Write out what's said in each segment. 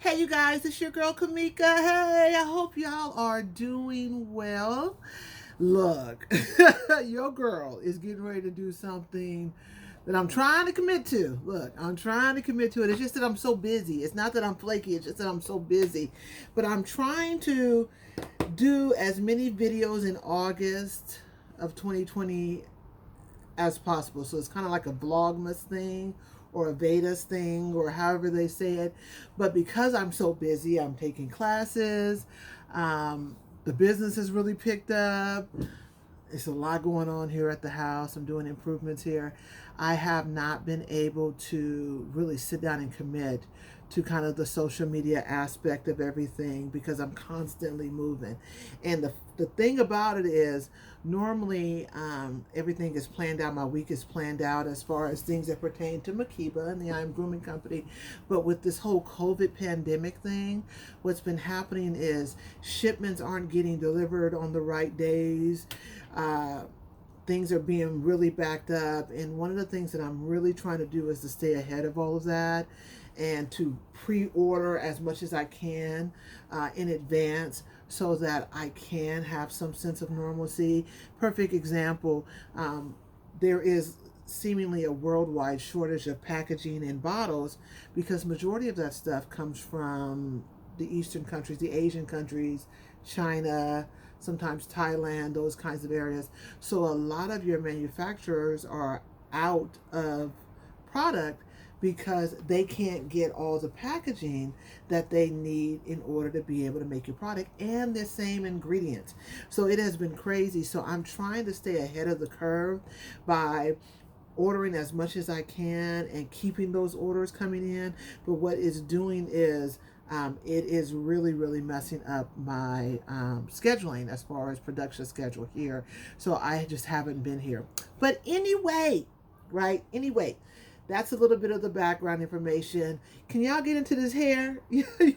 Hey you guys, it's your girl Kamika. Hey, I hope y'all are doing well. Look, your girl is getting ready to do something that I'm trying to commit to. Look, I'm trying to commit to it. It's just that I'm so busy. It's not that I'm flaky, it's just that I'm so busy. But I'm trying to do as many videos in August of 2020 as possible. So it's kind of like a Vlogmas thing or a VEDAS thing or however they say it. But because I'm so busy, I'm taking classes. The business has really picked up. It's a lot going on here at the house. I'm doing improvements here. I have not been able to really sit down and commit to kind of the social media aspect of everything because I'm constantly moving. And the thing about it is, normally everything is planned out. My week is planned out as far as things that pertain to Makeba and the I Am Grooming Company. But with this whole COVID pandemic thing, what's been happening is shipments aren't getting delivered on the right days. Uh, Things are being really backed up, and one of the things that I'm really trying to do is to stay ahead of all of that and to pre-order as much as I can in advance so that I can have some sense of normalcy. Perfect example, there is seemingly a worldwide shortage of packaging and bottles because majority of that stuff comes from the Eastern countries, the Asian countries, China, sometimes Thailand, those kinds of areas. So a lot of your manufacturers are out of product because they can't get all the packaging that they need in order to be able to make your product and the same ingredients. So it has been crazy. So I'm trying to stay ahead of the curve by ordering as much as I can and keeping those orders coming in. But what it's doing is it is really, really messing up my scheduling as far as production schedule here. So I just haven't been here. But anyway, right? Anyway, that's a little bit of the background information. Can y'all get into this hair?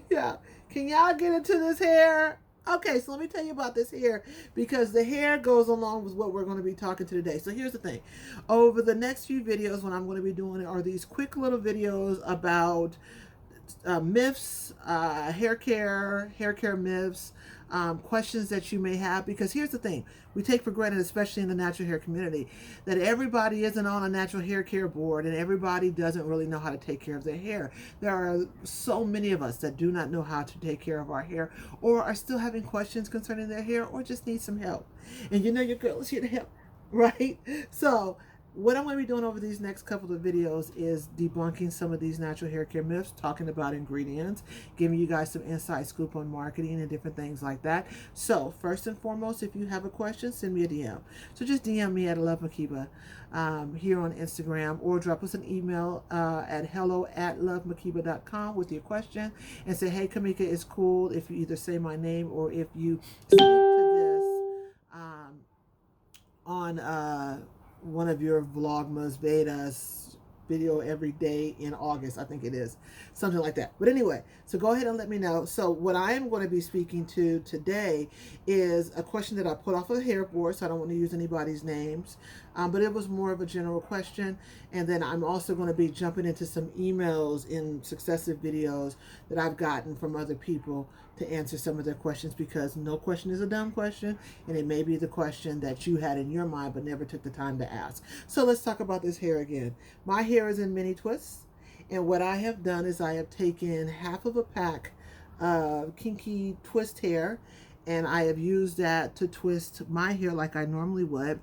Yeah. Can y'all get into this hair? Okay, so let me tell you about this hair because the hair goes along with what we're going to be talking to today. So here's the thing. Over the next few videos, what I'm going to be doing are these quick little videos about myths, hair care myths, questions that you may have. Because here's the thing, we take for granted, especially in the natural hair community, that everybody isn't on a natural hair care board and everybody doesn't really know how to take care of their hair. There are so many of us that do not know how to take care of our hair or are still having questions concerning their hair or just need some help. And you know your girl is here to help, right? So what I'm going to be doing over these next couple of videos is debunking some of these natural hair care myths, talking about ingredients, giving you guys some inside scoop on marketing and different things like that. So first and foremost, if you have a question, send me a DM. So just DM me at lovemakeba here on Instagram, or drop us an email at hello@lovemakeba.com with your question and say, hey, Kamika, it's cool if you either say my name or if you speak to this on one of your Vlogmas VEDAS video every day in August, I think it is, something like that. But anyway, so go ahead and let me know. So what I am going to be speaking to today is a question that I put off of the hair board, so I don't want to use anybody's names, but it was more of a general question. And then I'm also going to be jumping into some emails in successive videos that I've gotten from other people to answer some of their questions, because no question is a dumb question, and it may be the question that you had in your mind but never took the time to ask. So let's talk about this hair again. My hair is in mini twists, and what I have done is I have taken half of a pack of kinky twist hair, and I have used that to twist my hair like I normally would.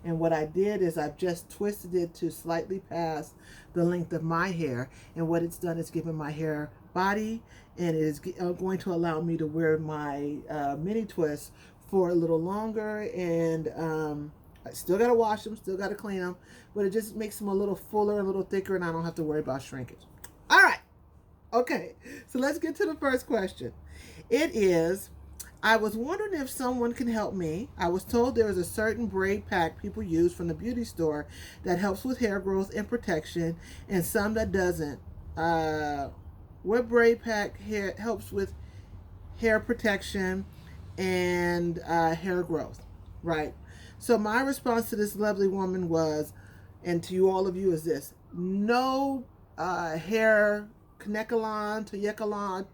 And what I did is I've just twisted it to slightly past the length of my hair, and what it's done is given my hair body, and it is going to allow me to wear my mini twists for a little longer. And I still got to wash them, still got to clean them, but it just makes them a little fuller, a little thicker, and I don't have to worry about shrinkage. All right. Okay. So let's get to the first question. It is, I was wondering if someone can help me. I was told there is a certain braid pack people use from the beauty store that helps with hair growth and protection, and some that doesn't. What braid pack hair helps with hair protection and hair growth, right? So my response to this lovely woman was, and to all of you, is this: no hair Kanekalon, Toyekalon,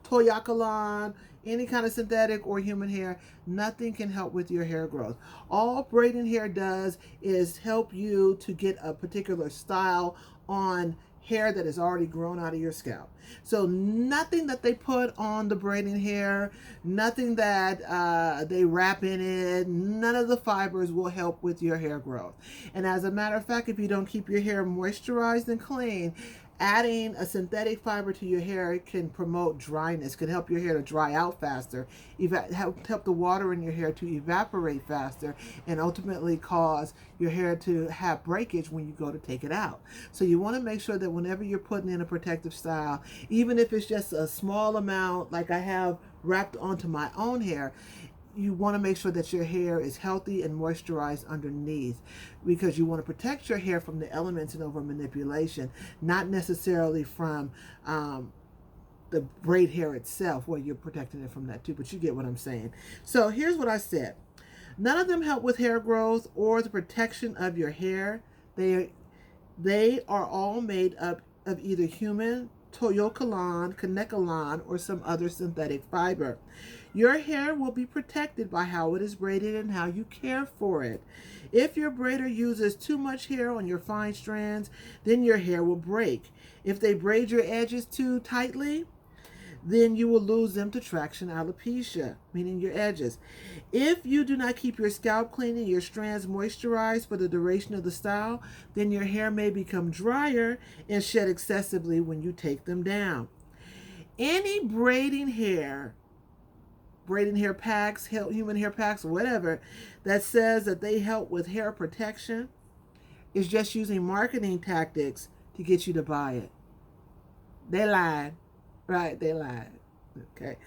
toyakalon, any kind of synthetic or human hair, nothing can help with your hair growth. All braiding hair does is help you to get a particular style on hair that is already grown out of your scalp. So nothing that they put on the braiding hair, nothing that they wrap in it, none of the fibers will help with your hair growth. And as a matter of fact, if you don't keep your hair moisturized and clean, adding a synthetic fiber to your hair can promote dryness, can help your hair to dry out faster, help the water in your hair to evaporate faster, and ultimately cause your hair to have breakage when you go to take it out. So you want to make sure that whenever you're putting in a protective style, even if it's just a small amount like I have wrapped onto my own hair, you want to make sure that your hair is healthy and moisturized underneath, because you want to protect your hair from the elements and over manipulation, not necessarily from the braid hair itself, where you're protecting it from that too, but you get what I'm saying. So here's what I said. None of them help with hair growth or the protection of your hair. They are all made up of either human, toyokalon, kanekalon, or some other synthetic fiber. Your hair will be protected by how it is braided and how you care for it. If your braider uses too much hair on your fine strands, then your hair will break. If they braid your edges too tightly, then you will lose them to traction alopecia, meaning your edges. If you do not keep your scalp clean and your strands moisturized for the duration of the style, then your hair may become drier and shed excessively when you take them down. Any braiding hair packs, human hair packs, or whatever, that says that they help with hair protection is just using marketing tactics to get you to buy it. They lied. Right, they lied. Okay.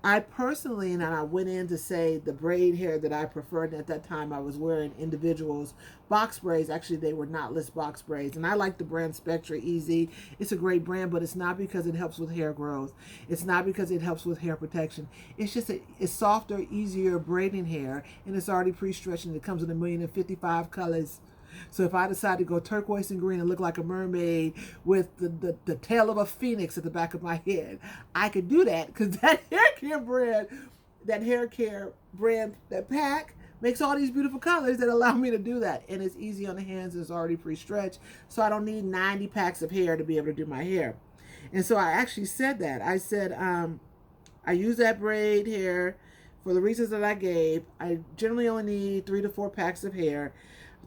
I personally, and I went in to say the braid hair that I preferred, and at that time I was wearing individuals box braids. Actually, they were knotless box braids, and I like the brand Spectra Easy. It's a great brand, but it's not because it helps with hair growth. It's not because it helps with hair protection. It's just it's softer, easier braiding hair, and it's already pre-stretched, and it comes in 1,055 colors. So if I decide to go turquoise and green and look like a mermaid with the tail of a phoenix at the back of my head, I could do that, because that hair care brand, that pack makes all these beautiful colors that allow me to do that. And it's easy on the hands, it's already pre-stretched, so I don't need 90 packs of hair to be able to do my hair. And so I actually said that. I said, I use that braid hair for the reasons that I gave. I generally only need 3 to 4 packs of hair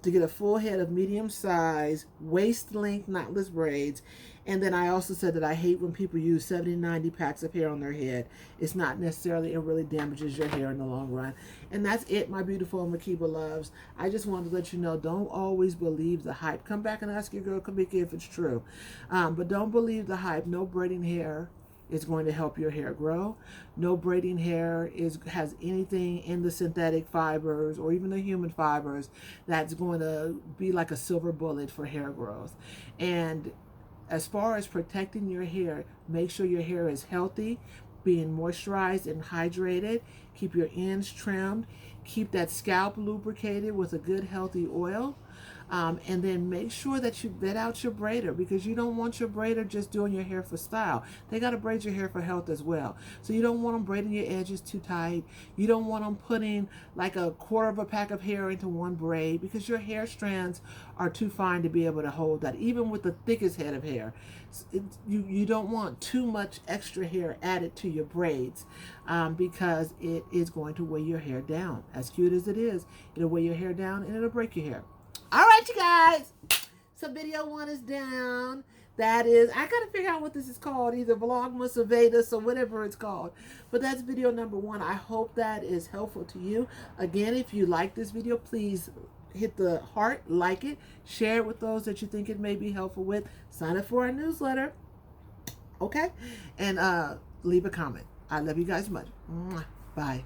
to get a full head of medium size, waist length knotless braids. And then I also said that I hate when people use 70, 90 packs of hair on their head. It's not necessarily, it really damages your hair in the long run. And that's it, my beautiful Makeba loves. I just wanted to let you know, don't always believe the hype. Come back and ask your girl Kamika if it's true. But don't believe the hype. No braiding hair is going to help your hair grow. No braiding hair has anything in the synthetic fibers or even the human fibers that's going to be like a silver bullet for hair growth. And as far as protecting your hair, make sure your hair is healthy, being moisturized and hydrated. Keep your ends trimmed. Keep that scalp lubricated with a good healthy oil. And then make sure that you vet out your braider, because you don't want your braider just doing your hair for style. They got to braid your hair for health as well. So you don't want them braiding your edges too tight. You don't want them putting like a quarter of a pack of hair into one braid, because your hair strands are too fine to be able to hold that, even with the thickest head of hair. You don't want too much extra hair added to your braids, because it is going to weigh your hair down. As cute as it is, it'll weigh your hair down and it'll break your hair. All right, you guys. So video 1 is down. That is, I got to figure out what this is called, either Vlogmas or VEDAS or whatever it's called. But that's video number 1. I hope that is helpful to you. Again, if you like this video, please hit the heart, like it, share it with those that you think it may be helpful with. Sign up for our newsletter. Okay? And leave a comment. I love you guys much. Bye.